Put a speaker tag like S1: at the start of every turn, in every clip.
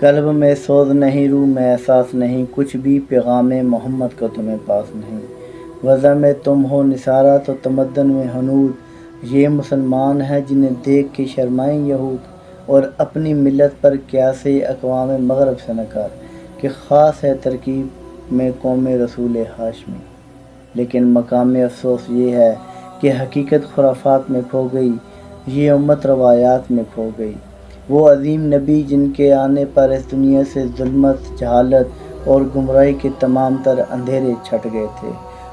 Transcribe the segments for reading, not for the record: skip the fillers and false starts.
S1: قلب میں سوز نہیں، روح میں احساس نہیں، کچھ بھی پیغام محمد کا تمہیں پاس نہیں۔ وضع میں تم ہو نثارہ تو تمدن میں ہنود، یہ مسلمان ہیں جنہیں دیکھ کے شرمائیں یہود، اور اپنی ملت پر قیاسِ اقوام مغرب سے نکار، کہ خاص ہے ترکیب میں قوم رسول ہاشمی۔ لیکن مقام افسوس یہ ہے کہ حقیقت خرافات میں کھو گئی، یہ امت روایات میں کھو گئی۔ وہ عظیم نبی جن کے آنے پر اس دنیا سے ظلمت، جہالت اور گمراہی کے تمام تر اندھیرے چھٹ گئے تھے،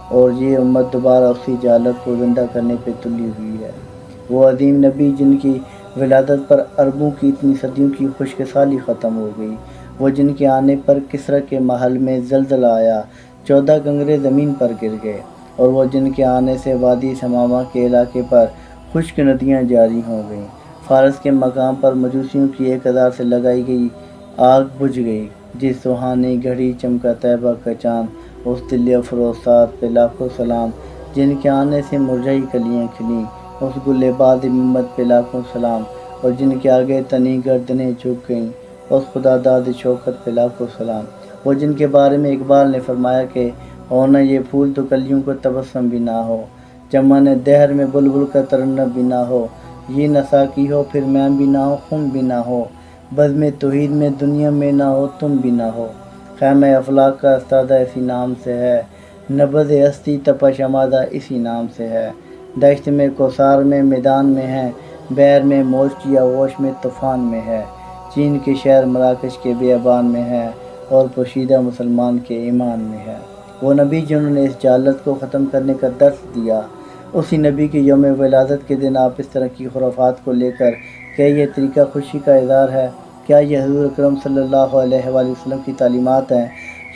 S1: اور یہ امت دوبارہ اسی جہالت کو زندہ کرنے پہ تلی ہوئی ہے۔ وہ عظیم نبی جن کی ولادت پر عربوں کی اتنی صدیوں کی خشک سالی ختم ہو گئی، وہ جن کے آنے پر کسریٰ کے محل میں زلزلہ آیا، 14 کنگرے زمین پر گر گئے، اور وہ جن کے آنے سے وادی ثمامہ کے علاقے پر خشک ندیاں جاری ہو گئیں، فارس کے مقام پر مجوسیوں کی 1000 سے لگائی گئی آگ بجھ گئی، جس سہانی گھڑی چمکا طیبہ کا چاند، اس دل افروز سات پہ لاکھوں سلام، جن کے آنے سے مرجھائی کلیاں کھلیں، اس گل باد محمد پہ لاکھوں سلام، اور جن کے آگے تنی گردنیں جھک گئیں، اس خدا داد شوکت پہ لاکھوں سلام۔ وہ جن کے بارے میں اقبال نے فرمایا کہ ہو نہ یہ پھول تو کلیوں کو تبسم بھی نہ ہو، چمن دہر میں بلبل کا ترنم بھی نہ ہو، یہ نہ ساقی ہو پھر میں بھی نہ ہو، خم بھی نہ ہو، بزم توحید میں دنیا میں نہ ہو، تم بھی نہ ہو۔ خیمہ افلاک کا استادہ اسی نام سے ہے، نبض ہستی تپش آمادہ اسی نام سے ہے، دشت میں کوثر میں میدان میں ہے، بحر میں موج کی آغوش میں طوفان میں ہے، چین کے شہر مراکش کے بیابان میں ہے، اور پوشیدہ مسلمان کے ایمان میں ہے۔ وہ نبی جنہوں نے اس جہالت کو ختم کرنے کا درس دیا، اسی نبی کے یوم ولادت کے دن آپ اس طرح کی خرافات کو لے کر کیا یہ طریقہ خوشی کا اظہار ہے؟ کیا یہ حضور اکرم صلی اللہ علیہ وآلہ وسلم کی تعلیمات ہیں؟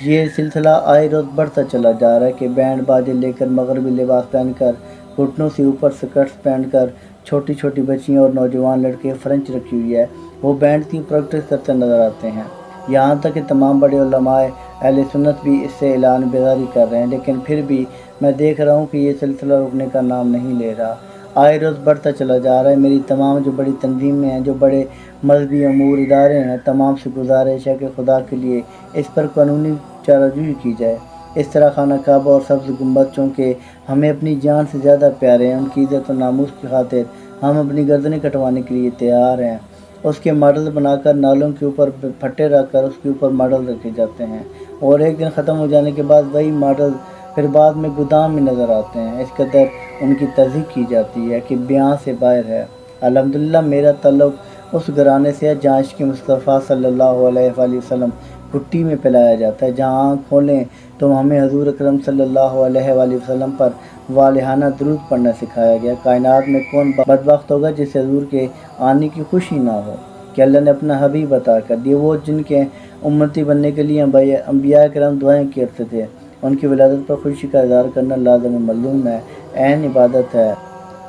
S1: یہ سلسلہ آئے روز بڑھتا چلا جا رہا ہے کہ بینڈ باجے لے کر، مغربی لباس پہن کر، گھٹنوں سے اوپر سکرٹس پہن کر، چھوٹی چھوٹی بچیاں اور نوجوان لڑکے فرنچ رکھی ہوئی ہے، وہ بینڈ کی پریکٹس کرتے نظر آتے ہیں۔ یہاں تک کہ تمام بڑے علماء اہل سنت بھی اس سے اعلان بیزاری کر رہے ہیں، لیکن پھر بھی میں دیکھ رہا ہوں کہ یہ سلسلہ رکنے کا نام نہیں لے رہا، آئے روز بڑھتا چلا جا رہا ہے۔ میری تمام جو بڑی تنظیمیں ہیں، جو بڑے مذہبی امور ادارے ہیں، تمام سے گزارش ہے کہ خدا کے لیے اس پر قانونی چارہ جوئی کی جائے۔ اس طرح خانہ کعبہ اور سبز گنبد چونکہ ہمیں اپنی جان سے زیادہ پیارے ہیں، ان کی عزت و ناموس کی خاطر ہم اپنی گردنیں کٹوانے کے لیے تیار ہیں۔ اس کے ماڈل بنا کر نالوں کے اوپر پھٹے رکھ کر اس کے اوپر ماڈل رکھے جاتے ہیں، اور ایک دن ختم ہو جانے کے بعد وہی ماڈل پھر بعد میں گودام میں نظر آتے ہیں۔ اس قدر ان کی تذییق کی جاتی ہے کہ بیان سے باہر ہے۔ الحمدللہ میرا تعلق اس گھرانے سے ہے جہاں عشق مصطفیٰ صلی اللہ علیہ وآلہ وسلم گھٹی میں پلایا جاتا ہے، جہاں آنکھ کھولیں تو ہمیں حضور اکرم صلی اللہ علیہ وآلہ وسلم پر والہانہ درود پڑھنا سکھایا گیا۔ کائنات میں کون بدبخت ہوگا جسے حضور کے آنے کی خوشی نہ ہو کہ اللہ نے اپنا حبیب عطا کر دیا۔ وہ جن کے امتی بننے کے لیے انبیاء کرام دعائیں کرتے تھے، ان کی ولادت پر خوشی کا اظہار کرنا لازم معلوم ہے، عین عبادت ہے،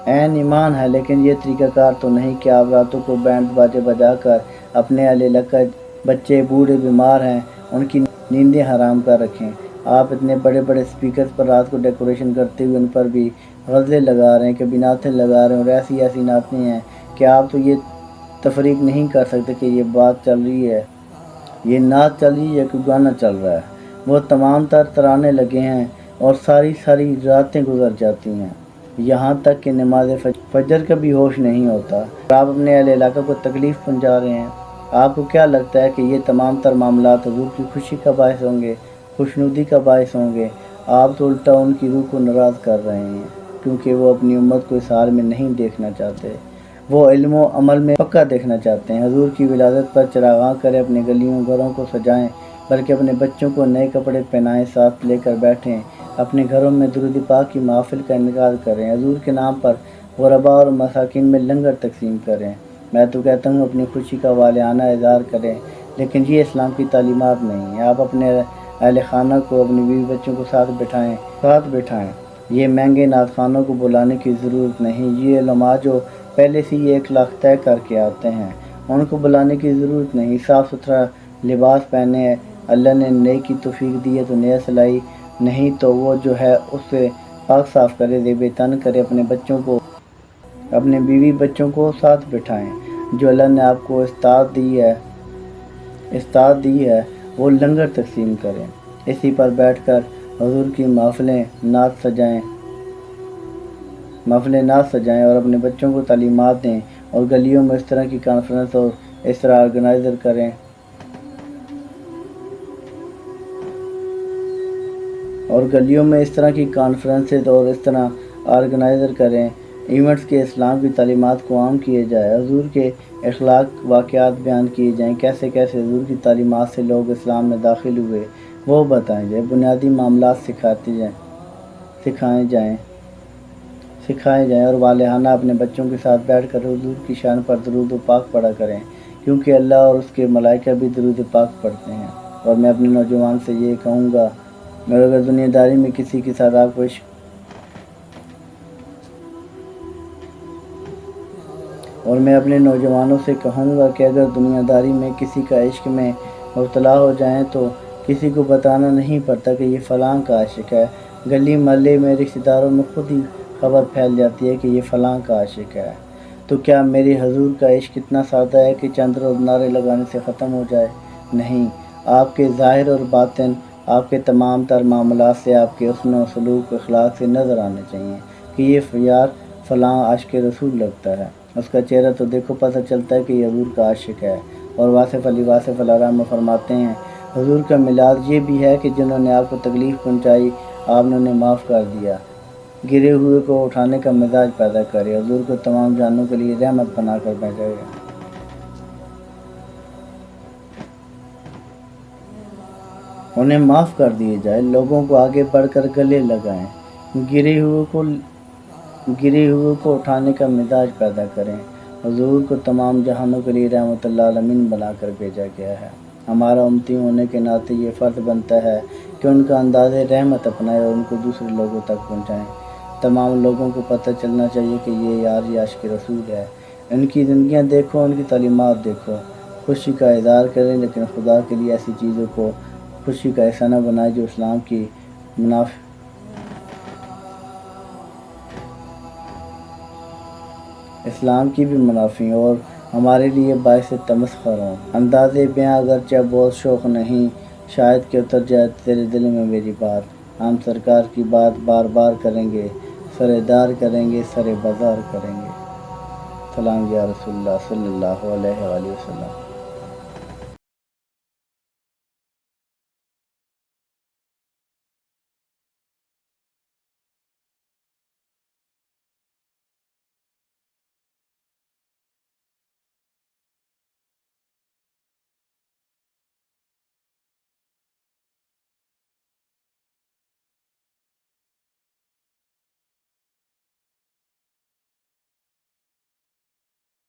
S1: عین ایمان ہے، لیکن یہ طریقہ کار تو نہیں کہ آپ راتوں کو بینڈ باجے بجا کر اپنے اہل لکج، بچے، بوڑھے، بیمار ہیں، ان کی نیندیں حرام کر رکھیں۔ آپ اتنے بڑے بڑے سپیکرز پر رات کو ڈیکوریشن کرتے ہوئے ان پر بھی غزلیں لگا رہے ہیں، کبھی نعتیں لگا رہے ہیں، اور ایسی ایسی نعتیں ہیں کہ آپ تو یہ تفریق نہیں کر سکتے کہ یہ بات چل رہی ہے، یہ نعت چل رہی ہے یا کوئی گانا چل رہا ہے۔ وہ تمام تر ترانے لگے ہیں اور ساری ساری راتیں گزر جاتی ہیں، یہاں تک کہ نماز فجر کا بھی ہوش نہیں ہوتا، اور آپ اپنے اہل علاقہ کو تکلیف پہنچا رہے ہیں۔ آپ کو کیا لگتا ہے کہ یہ تمام تر معاملات حضور کی خوشی کا باعث ہوں گے، خوشنودی کا باعث ہوں گے؟ آپ تو الٹا ان کی روح کو ناراض کر رہے ہیں، کیونکہ وہ اپنی امت کو اس حال میں نہیں دیکھنا چاہتے، وہ علم و عمل میں پکا دیکھنا چاہتے ہیں۔ حضور کی ولادت پر چراغاں کریں، اپنے گلیوں گھروں کو سجائیں، بلکہ اپنے بچوں کو نئے کپڑے پہنائیں، ساتھ لے کر بیٹھیں، اپنے گھروں میں درود پاک کی محافل کا انعقاد کریں، حضور کے نام پر غرباء اور مساکین میں لنگر تقسیم کریں۔ میں تو کہتا ہوں اپنی خوشی کا والہانہ اظہار کریں، لیکن یہ اسلام کی تعلیمات نہیں ہیں۔ آپ اپنے اہل خانہ کو، اپنی بیوی بچوں کو ساتھ بٹھائیں۔ یہ مہنگے نعت خوانوں کو بلانے کی ضرورت نہیں، یہ علماء جو پہلے سے ہی 1 لاکھ طے کر کے آتے ہیں، ان کو بلانے کی ضرورت نہیں۔ صاف ستھرا لباس پہنے، اللہ نے نئی کی توفیق دی ہے تو نیا سلائی، نہیں تو وہ جو ہے اس سے پاک صاف کرے، زیب تن کرے، اپنے بچوں کو، اپنے بیوی بچوں کو ساتھ بٹھائیں۔ جو اللہ نے آپ کو استطاعت دی ہے استاد دی ہے وہ لنگر تقسیم کریں، اسی پر بیٹھ کر حضور کی محفلیں نعت سجائیں اور اپنے بچوں کو تعلیمات دیں، اور گلیوں میں اس طرح کی کانفرنس اور اس طرح آرگنائزر کریں ایونٹس کے اسلام کی تعلیمات کو عام کیے جائے، حضور کے اخلاق واقعات بیان کیے جائیں، کیسے کیسے حضور کی تعلیمات سے لوگ اسلام میں داخل ہوئے وہ بتائیں جائیں، بنیادی معاملات سکھائے جائیں اور والہانہ اپنے بچوں کے ساتھ بیٹھ کر حضور کی شان پر درود و پاک پڑھا کریں، کیونکہ اللہ اور اس کے ملائکہ بھی درود پاک پڑھتے ہیں۔ اور میں اپنے نوجوان سے یہ کہوں گا، اگر دنیا داری میں کسی کے ساتھ آپ کو اور میں اپنے نوجوانوں سے کہوں گا کہ اگر دنیا داری میں کسی کا عشق میں مبتلا ہو جائیں تو کسی کو بتانا نہیں پڑتا کہ یہ فلاں کا عاشق ہے، گلی محلے میں رشتہ داروں میں خود ہی خبر پھیل جاتی ہے کہ یہ فلاں کا عاشق ہے۔ تو کیا میرے حضور کا عشق اتنا سادہ ہے کہ چند روز نعرے لگانے سے ختم ہو جائے؟ نہیں، آپ کے ظاہر اور باطن، آپ کے تمام تر معاملات سے، آپ کے حسن و سلوک اخلاق سے نظر آنے چاہیے کہ یہ یار فلاں عاشق رسول لگتا ہے، اس کا چہرہ تو دیکھو پتہ چلتا ہے کہ یہ حضور کا عاشق ہے۔ اور واصف علی واصف رحمہ فرماتے ہیں، حضور کا میلاد یہ بھی ہے کہ جنہوں نے آپ کو تکلیف پہنچائی آپ نے انہیں معاف کر دیا، گرے ہوئے کو اٹھانے کا مزاج پیدا کرے، حضور کو تمام جانوں کے لیے رحمت بنا کر بھیجا گیا۔ انہیں معاف کر دیے جائے، لوگوں کو آگے بڑھ کر گلے لگائیں، گرے ہوئے کو اٹھانے کا مزاج پیدا کریں، حضور کو تمام جہانوں کے لیے رحمت اللہ عالمین بنا کر بھیجا گیا ہے۔ ہمارا امتی ہونے کے ناطے یہ فرض بنتا ہے کہ ان کا انداز رحمت اپنائیں اور ان کو دوسرے لوگوں تک پہنچائیں۔ تمام لوگوں کو پتہ چلنا چاہیے کہ یہ یار یہ عاشق رسول ہے، ان کی زندگیاں دیکھو، ان کی تعلیمات دیکھو، خوشی کا اظہار کریں، لیکن خدا کے لیے ایسی چیزوں کو خوشی کا حصہ نہ بنائیں جو اسلام کی بھی منافی اور ہمارے لیے باعث تمسخر ہوں۔ انداز بیاں اگرچہ بہت شوق نہیں، شاید کہ اتر جائے تیرے دل میں میری بات، ہم سرکار کی بات بار بار کریں گے، سردار کریں گے، سر بازار کریں گے۔ سلام یا رسول اللہ صلی اللہ علیہ وآلہ وسلم۔